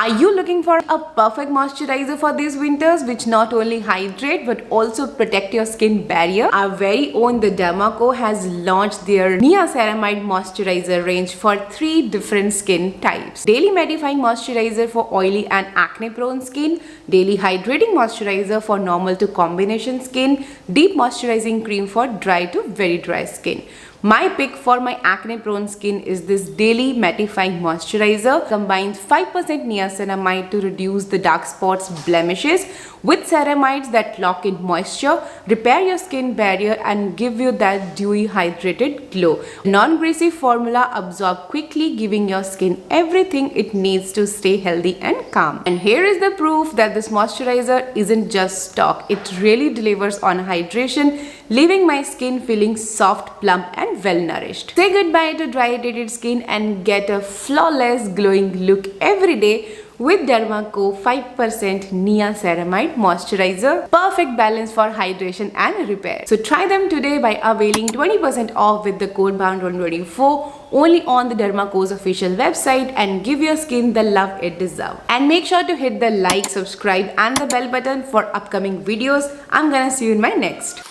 Are you looking for a perfect moisturizer for these winters which not only hydrate but also protect your skin barrier? Our very own the Derma Co has launched their Nia Ceramide Moisturizer range for 3 different skin types. Daily mattifying moisturizer for oily and acne prone skin, daily hydrating moisturizer for normal to combination skin, deep moisturizing cream for dry to very dry skin. My pick for my acne prone skin is this daily mattifying moisturizer. Combines 5% niacinamide to reduce the dark spots, blemishes with ceramides that lock in moisture, repair your skin barrier and give you that dewy hydrated glow. Non-greasy formula absorb quickly, giving your skin everything it needs to stay healthy and calm. And here is the proof that this moisturizer isn't just stock. It really delivers on hydration, leaving my skin feeling soft, plump and well nourished. Say goodbye to dry irritated skin and get a flawless glowing look every day with Derma Co 5% Nia Ceramide Moisturizer. Perfect balance for hydration and repair. So try them today by availing 20% off with the code BOUND124 only on the Derma Co's official website, and give your skin the love it deserves. And make sure to hit the like, subscribe and the bell button for upcoming videos. I'm gonna see you in my next.